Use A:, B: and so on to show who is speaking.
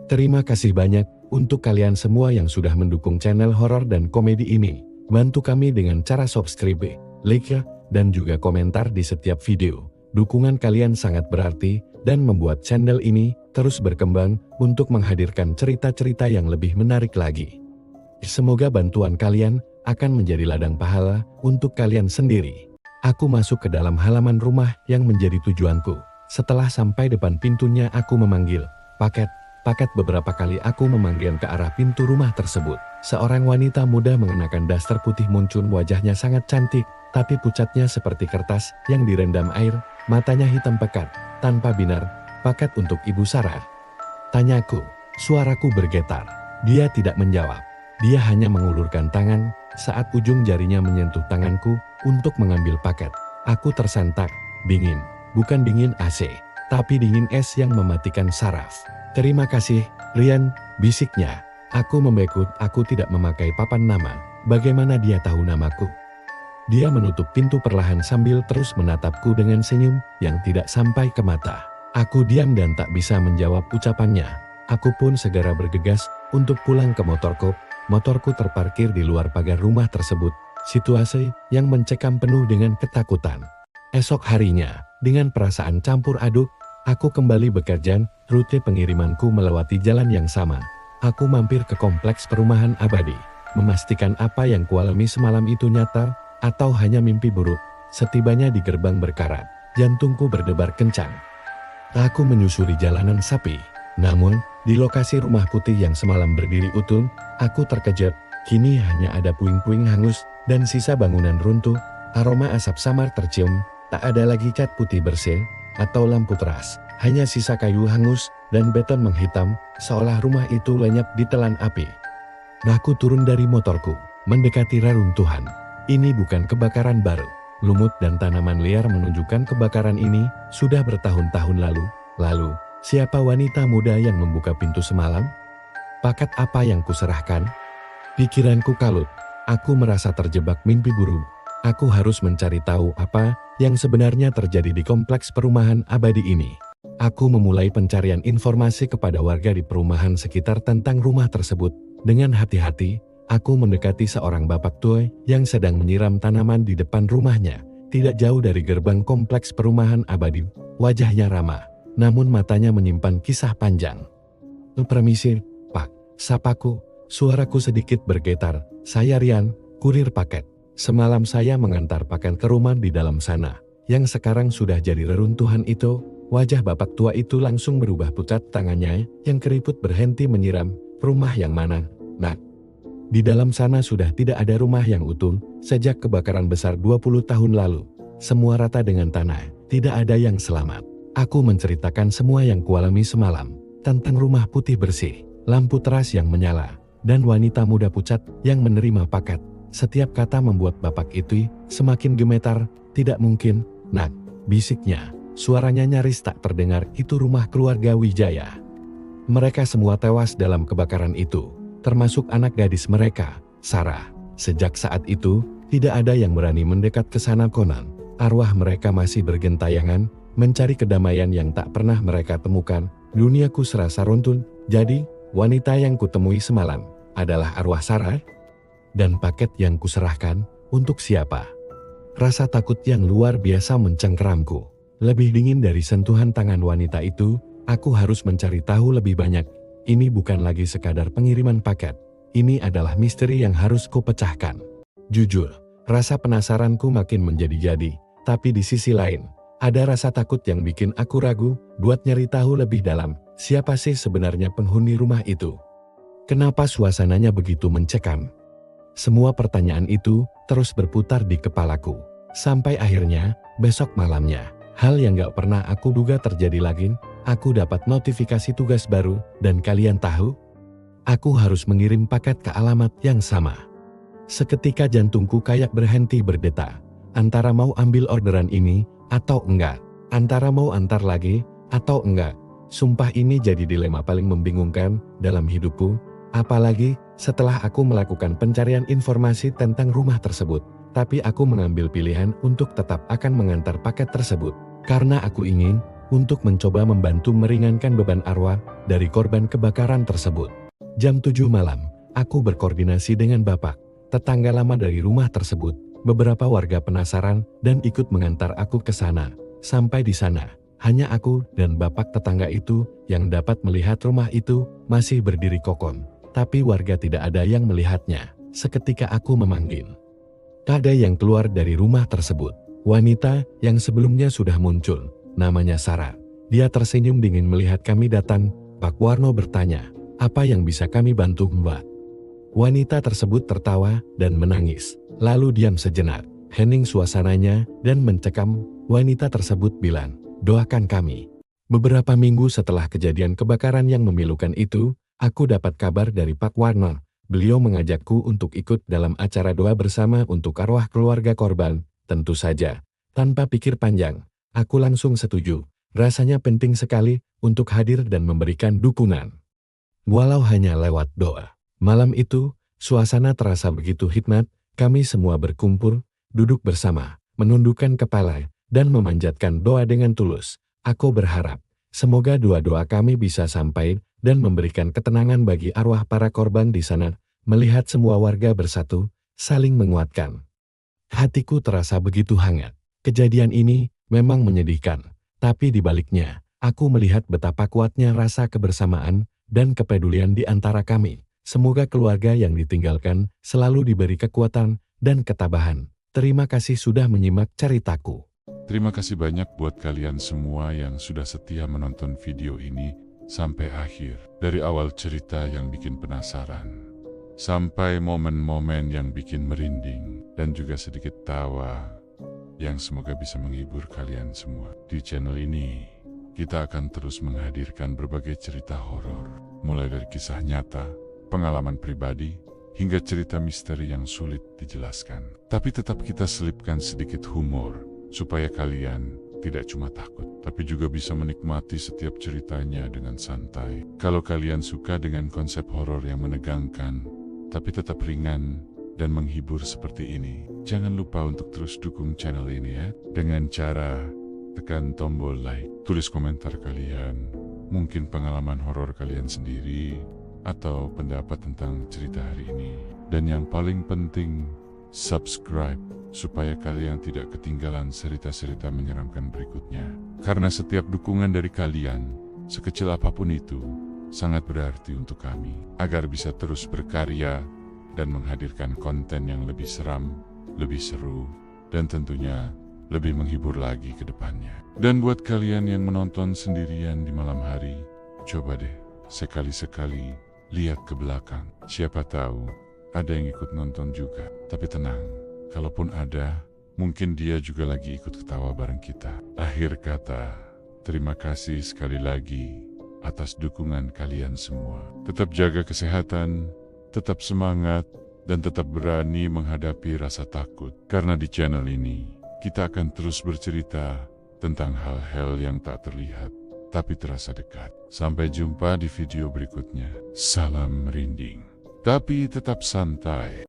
A: Terima kasih banyak untuk kalian semua yang sudah mendukung channel horor dan komedi ini. Bantu kami dengan cara subscribe, like, dan juga komentar di setiap video. Dukungan kalian sangat berarti dan membuat channel ini terus berkembang untuk menghadirkan cerita-cerita yang lebih menarik lagi. Semoga bantuan kalian akan menjadi ladang pahala untuk kalian sendiri. Aku masuk ke dalam halaman rumah yang menjadi tujuanku. Setelah sampai depan pintunya, aku memanggil, "Paket." Beberapa kali aku memanggil ke arah pintu rumah tersebut. Seorang wanita muda mengenakan daster putih muncul, wajahnya sangat cantik, tapi pucatnya seperti kertas yang direndam air, matanya hitam pekat, tanpa binar. "Paket untuk Ibu Sarah?" tanyaku. Suaraku bergetar. Dia tidak menjawab. Dia hanya mengulurkan tangan saat ujung jarinya menyentuh tanganku untuk mengambil paket. Aku tersentak. Dingin. Bukan dingin AC, tapi dingin es yang mematikan saraf. "Terima kasih, Rian," bisiknya. Aku membekut, aku tidak memakai papan nama. Bagaimana dia tahu namaku? Dia menutup pintu perlahan sambil terus menatapku dengan senyum yang tidak sampai ke mata. Aku diam dan tak bisa menjawab ucapannya. Aku pun segera bergegas untuk pulang ke motorku. Motorku terparkir di luar pagar rumah tersebut. Situasi yang mencekam penuh dengan ketakutan. Esok harinya, dengan perasaan campur aduk, aku kembali bekerja. Rute pengirimanku melewati jalan yang sama. Aku mampir ke kompleks perumahan abadi, memastikan apa yang kualami semalam itu nyata atau hanya mimpi buruk. Setibanya di gerbang berkarat, jantungku berdebar kencang. Aku menyusuri jalanan sepi. Namun, di lokasi rumah putih yang semalam berdiri utuh, aku terkejut. Kini hanya ada puing-puing hangus dan sisa bangunan runtuh. Aroma asap samar tercium. Tak ada lagi cat putih bersih atau lampu teras. Hanya sisa kayu hangus dan beton menghitam, seolah rumah itu lenyap ditelan api. Aku turun dari motorku, mendekati reruntuhan. Ini bukan kebakaran baru. Lumut dan tanaman liar menunjukkan kebakaran ini sudah bertahun-tahun lalu. Lalu, siapa wanita muda yang membuka pintu semalam? Paket apa yang kuserahkan? Pikiranku kalut. Aku merasa terjebak mimpi buruk. Aku harus mencari tahu apa yang sebenarnya terjadi di kompleks perumahan abadi ini. Aku memulai pencarian informasi kepada warga di perumahan sekitar tentang rumah tersebut. Dengan hati-hati, aku mendekati seorang bapak tua yang sedang menyiram tanaman di depan rumahnya, tidak jauh dari gerbang kompleks perumahan abadi. Wajahnya ramah, namun matanya menyimpan kisah panjang. "Permisi, Pak," sapaku. Suaraku sedikit bergetar. "Saya Rian, kurir paket. Semalam saya mengantar paket ke rumah di dalam sana, yang sekarang sudah jadi reruntuhan itu." Wajah bapak tua itu langsung berubah pucat, tangannya yang keriput berhenti menyiram. "Rumah yang mana, Nak?" "Di dalam sana sudah tidak ada rumah yang utuh sejak kebakaran besar 20 tahun lalu. Semua rata dengan tanah, tidak ada yang selamat." Aku menceritakan semua yang kualami semalam, tentang rumah putih bersih, lampu teras yang menyala, dan wanita muda pucat yang menerima paket. Setiap kata membuat bapak itu semakin gemetar. "Tidak mungkin, Nak," bisiknya. Suaranya nyaris tak terdengar. "Itu rumah keluarga Wijaya. Mereka semua tewas dalam kebakaran itu, termasuk anak gadis mereka, Sarah. Sejak saat itu, tidak ada yang berani mendekat ke sana. Konon, arwah mereka masih bergentayangan, mencari kedamaian yang tak pernah mereka temukan." Duniaku serasa runtuh. Jadi, wanita yang kutemui semalam adalah arwah Sarah? Dan paket yang kuserahkan, untuk siapa? Rasa takut yang luar biasa mencengkeramku. Lebih dingin dari sentuhan tangan wanita itu, aku harus mencari tahu lebih banyak. Ini bukan lagi sekadar pengiriman paket. Ini adalah misteri yang harus kupecahkan. Jujur, rasa penasaranku makin menjadi-jadi. Tapi di sisi lain, ada rasa takut yang bikin aku ragu buat nyari tahu lebih dalam. Siapa sih sebenarnya penghuni rumah itu? Kenapa suasananya begitu mencekam? Semua pertanyaan itu terus berputar di kepalaku. Sampai akhirnya, besok malamnya, hal yang gak pernah aku duga terjadi lagi. Aku dapat notifikasi tugas baru, dan kalian tahu? Aku harus mengirim paket ke alamat yang sama. Seketika jantungku kayak berhenti berdetak. Antara mau ambil orderan ini, atau enggak. Antara mau antar lagi, atau enggak. Sumpah ini jadi dilema paling membingungkan dalam hidupku. Apalagi setelah aku melakukan pencarian informasi tentang rumah tersebut. Tapi aku mengambil pilihan untuk tetap akan mengantar paket tersebut. Karena aku ingin untuk mencoba membantu meringankan beban arwah dari korban kebakaran tersebut. Jam 7 malam, aku berkoordinasi dengan bapak, tetangga lama dari rumah tersebut. Beberapa warga penasaran dan ikut mengantar aku ke sana. Sampai di sana, hanya aku dan bapak tetangga itu yang dapat melihat rumah itu masih berdiri kokoh. Tapi warga tidak ada yang melihatnya. Seketika aku memanggil. Tak ada yang keluar dari rumah tersebut. Wanita yang sebelumnya sudah muncul, namanya Sarah. Dia tersenyum dingin melihat kami datang. Pak Warno bertanya, "Apa yang bisa kami bantu, Mbak?" Wanita tersebut tertawa dan menangis. Lalu diam sejenak, hening suasananya dan mencekam. Wanita tersebut bilang, "Doakan kami." Beberapa minggu setelah kejadian kebakaran yang memilukan itu, aku dapat kabar dari Pak Warno. Beliau mengajakku untuk ikut dalam acara doa bersama untuk arwah keluarga korban. Tentu saja, tanpa pikir panjang, aku langsung setuju. Rasanya penting sekali untuk hadir dan memberikan dukungan. Walau hanya lewat doa. Malam itu, suasana terasa begitu hikmat. Kami semua berkumpul, duduk bersama, menundukkan kepala, dan memanjatkan doa dengan tulus. Aku berharap, semoga doa-doa kami bisa sampai dan memberikan ketenangan bagi arwah para korban di sana. Melihat semua warga bersatu, saling menguatkan. Hatiku terasa begitu hangat. Kejadian ini memang menyedihkan, tapi di baliknya, aku melihat betapa kuatnya rasa kebersamaan dan kepedulian di antara kami. Semoga keluarga yang ditinggalkan selalu diberi kekuatan dan ketabahan. Terima kasih sudah menyimak ceritaku.
B: Terima kasih banyak buat kalian semua yang sudah setia menonton video ini sampai akhir. Dari awal cerita yang bikin penasaran, sampai momen-momen yang bikin merinding, dan juga sedikit tawa yang semoga bisa menghibur kalian semua. Di channel ini, kita akan terus menghadirkan berbagai cerita horor, mulai dari kisah nyata, pengalaman pribadi, hingga cerita misteri yang sulit dijelaskan. Tapi tetap kita selipkan sedikit humor, supaya kalian tidak cuma takut, tapi juga bisa menikmati setiap ceritanya dengan santai. Kalau kalian suka dengan konsep horor yang menegangkan, tapi tetap ringan dan menghibur seperti ini, jangan lupa untuk terus dukung channel ini ya, dengan cara tekan tombol like, tulis komentar kalian, mungkin pengalaman horor kalian sendiri, atau pendapat tentang cerita hari ini. Dan yang paling penting, subscribe, supaya kalian tidak ketinggalan cerita-cerita menyeramkan berikutnya. Karena setiap dukungan dari kalian, sekecil apapun itu, sangat berarti untuk kami, agar bisa terus berkarya dan menghadirkan konten yang lebih seram, lebih seru, dan tentunya lebih menghibur lagi ke depannya. Dan buat kalian yang menonton sendirian di malam hari, coba deh sekali-sekali lihat ke belakang. Siapa tahu ada yang ikut nonton juga. Tapi tenang, kalaupun ada, mungkin dia juga lagi ikut ketawa bareng kita. Akhir kata, terima kasih sekali lagi atas dukungan kalian semua. Tetap jaga kesehatan, tetap semangat, dan tetap berani menghadapi rasa takut. Karena di channel ini, kita akan terus bercerita tentang hal-hal yang tak terlihat, tapi terasa dekat. Sampai jumpa di video berikutnya. Salam merinding, tapi tetap santai.